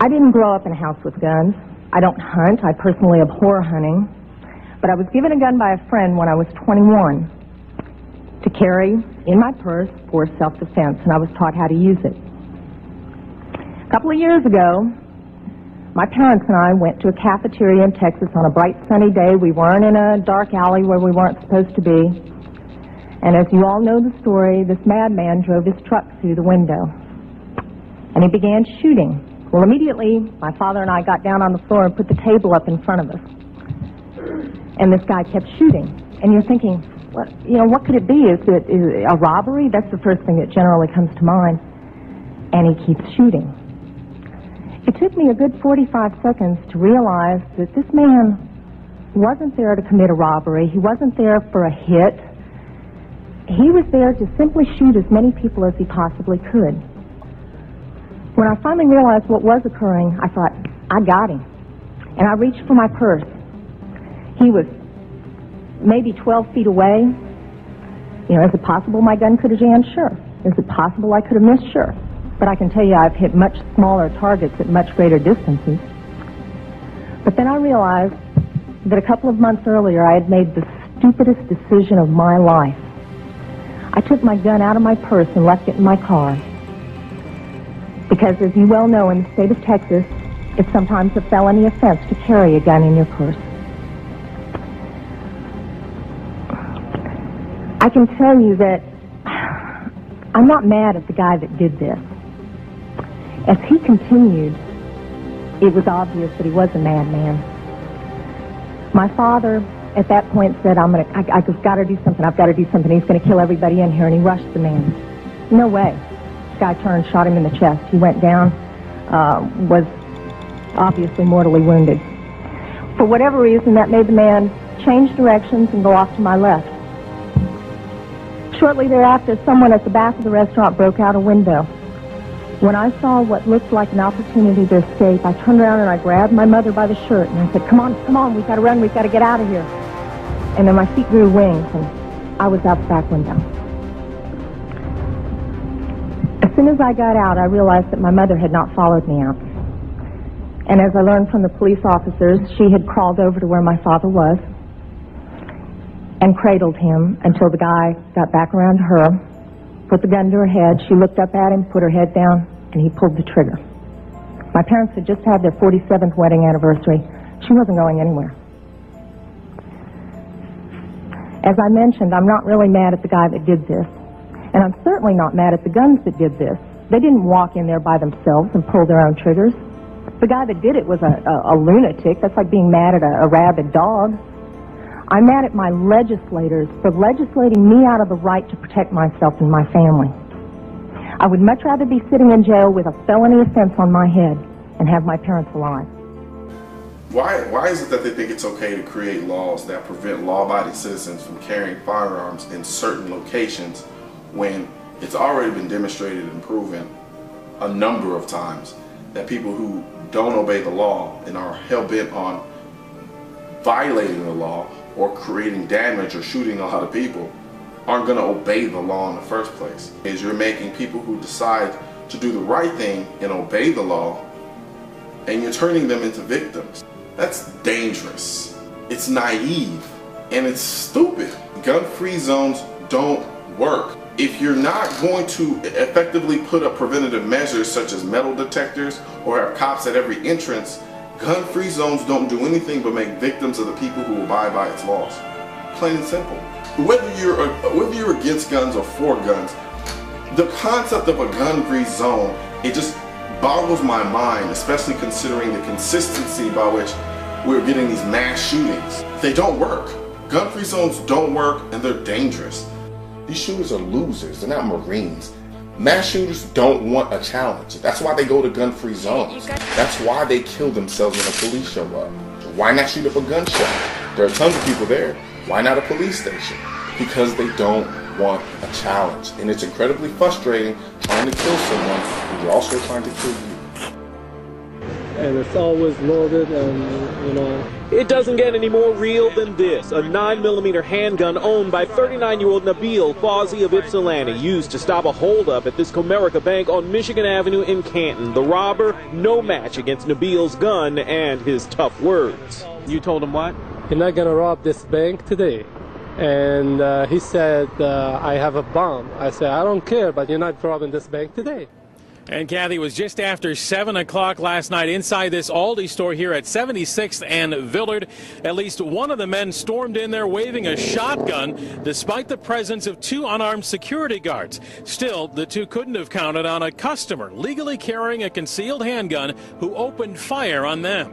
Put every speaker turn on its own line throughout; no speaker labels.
I didn't grow up in a house with guns. I don't hunt. I personally abhor hunting. But I was given a gun by a friend when I was 21 to carry in my purse for self-defense, and I was taught how to use it. A couple of years ago, my parents and I went to a cafeteria in Texas on a bright sunny day. We weren't in a dark alley where we weren't supposed to be. And as you all know the story, this madman drove his truck through the window. And he began shooting. Well, immediately, my father and I got down on the floor and put the table up in front of us. And this guy kept shooting. And you're thinking, what could it be? Is it a robbery? That's the first thing that generally comes to mind. And he keeps shooting. It took me a good 45 seconds to realize that this man wasn't there to commit a robbery. He wasn't there for a hit. He was there to simply shoot as many people as he possibly could. When I finally realized what was occurring, I thought, I got him. And I reached for my purse. He was maybe 12 feet away. Is it possible my gun could have jammed? Sure. Is it possible I could have missed? Sure. But I can tell you I've hit much smaller targets at much greater distances. But then I realized that a couple of months earlier I had made the stupidest decision of my life. I took my gun out of my purse and left it in my car. Because as you well know, in the state of Texas, it's sometimes a felony offense to carry a gun in your purse. I can tell you that I'm not mad at the guy that did this. As he continued, it was obvious that he was a madman. My father, at that point, said, I've got to do something. I've got to do something. He's going to kill everybody in here, and he rushed the man. No way. This guy turned, shot him in the chest. He went down, was obviously mortally wounded. For whatever reason, that made the man change directions and go off to my left. Shortly thereafter, someone at the back of the restaurant broke out a window. When I saw what looked like an opportunity to escape, I turned around and I grabbed my mother by the shirt and I said, come on, we've got to run, we've got to get out of here. And then my feet grew wings and I was out the back window. As soon as I got out, I realized that my mother had not followed me out. And as I learned from the police officers, she had crawled over to where my father was and cradled him until the guy got back around to her, put the gun to her head. She looked up at him, put her head down, and he pulled the trigger. My parents had just had their 47th wedding anniversary. She wasn't going anywhere. As I mentioned, I'm not really mad at the guy that did this. And I'm certainly not mad at the guns that did this. They didn't walk in there by themselves and pull their own triggers. The guy that did it was a lunatic. That's like being mad at a rabid dog. I'm mad at my legislators for legislating me out of the right to protect myself and my family. I would much rather be sitting in jail with a felony offense on my head and have my parents alive.
Why is it that they think it's okay to create laws that prevent law-abiding citizens from carrying firearms in certain locations when it's already been demonstrated and proven a number of times that people who don't obey the law and are hell-bent on violating the law or creating damage or shooting a lot of people aren't going to obey the law in the first place? Is you're making people who decide to do the right thing and obey the law, and you're turning them into victims. That's dangerous. It's naive and it's stupid. Gun-free zones don't work. If you're not going to effectively put up preventative measures such as metal detectors or have cops at every entrance, gun-free zones don't do anything but make victims of the people who abide by its laws. Plain and simple. Whether you're against guns or for guns, the concept of a gun-free zone, it just boggles my mind, especially considering the consistency by which we're getting these mass shootings. They don't work. Gun-free zones don't work, and they're dangerous. These shooters are losers. They're not Marines. Mass shooters don't want a challenge. That's why they go to gun-free zones. That's why they kill themselves when the police show up. Why not shoot up a gun shop? There are tons of people there. Why not a police station? Because they don't want a challenge. And it's incredibly frustrating trying to kill someone who's also trying to kill you.
and it's always loaded, and you know.
It doesn't get any more real than this. A 9mm handgun owned by 39-year-old Nabil Fawzi of Ypsilanti, used to stop a holdup at this Comerica Bank on Michigan Avenue in Canton. The robber, no match against Nabil's gun and his tough words. You told him what?
You're not gonna rob this bank today. And he said, I have a bomb. I said, I don't care, but you're not robbing this bank today.
And Kathy, it was just after 7 o'clock last night inside this Aldi store here at 76th and Villard. At least one of the men stormed in there waving a shotgun despite the presence of 2 unarmed security guards. Still, the 2 couldn't have counted on a customer legally carrying a concealed handgun who opened fire on them.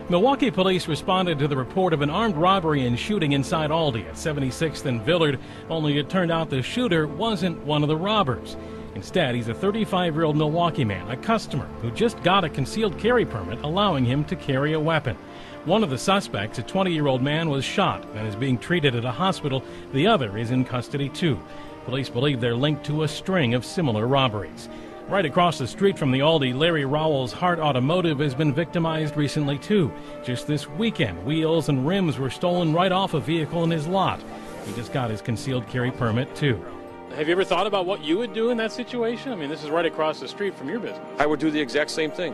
Milwaukee police responded to the report of an armed robbery and shooting inside Aldi at 76th and Villard, only it turned out the shooter wasn't one of the robbers. Instead, he's a 35-year-old Milwaukee man, a customer, who just got a concealed carry permit allowing him to carry a weapon. One of the suspects, a 20-year-old man, was shot and is being treated at a hospital. The other is in custody, too. Police believe they're linked to a string of similar robberies. Right across the street from the Aldi, Larry Rowell's Hart Automotive has been victimized recently, too. Just this weekend, wheels and rims were stolen right off a vehicle in his lot. He just got his concealed carry permit, too.
Have you ever thought about what you would do in that situation? I mean, this is right across the street from your business.
I would do the exact same thing.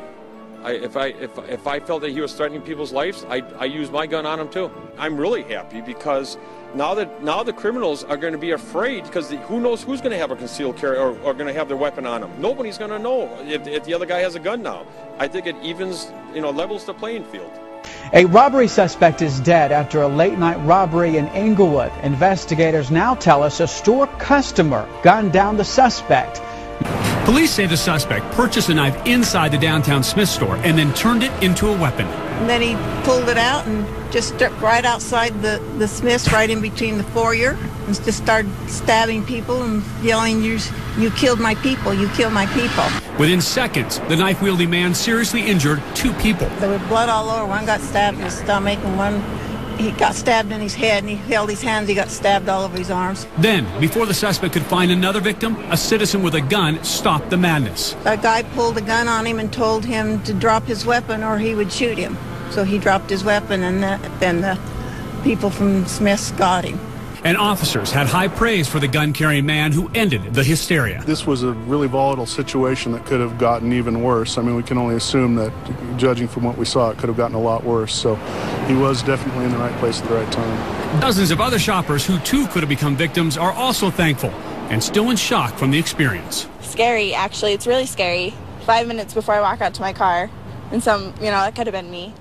If I felt that he was threatening people's lives, I use my gun on him too. I'm really happy because now the criminals are going to be afraid, because who knows who's going to have a concealed carry or going to have their weapon on them. Nobody's going to know if the other guy has a gun now. I think it evens, levels the playing field.
A robbery suspect is dead after a late-night robbery in Englewood. Investigators now tell us a store customer gunned down the suspect.
Police say the suspect purchased a knife inside the downtown Smith store and then turned it into a weapon.
And then he pulled it out and just stepped right outside the Smiths, right in between the foyer, and just started stabbing people and yelling, you killed my people, you killed my people.
Within seconds, the knife-wielding man seriously injured 2 people.
There was blood all over. One got stabbed in his stomach, and one he got stabbed in his head, and he held his hands. He got stabbed all over his arms.
Then, before the suspect could find another victim, a citizen with a gun stopped the madness.
A guy pulled a gun on him and told him to drop his weapon or he would shoot him. So he dropped his weapon, and then the people from Smith's got him.
And officers had high praise for the gun-carrying man who ended the hysteria.
This was a really volatile situation that could have gotten even worse. I mean, we can only assume that, judging from what we saw, it could have gotten a lot worse. So he was definitely in the right place at the right time.
Dozens of other shoppers who too could have become victims are also thankful and still in shock from the experience.
Scary, actually. It's really scary. 5 minutes before I walk out to my car, and that could have been me.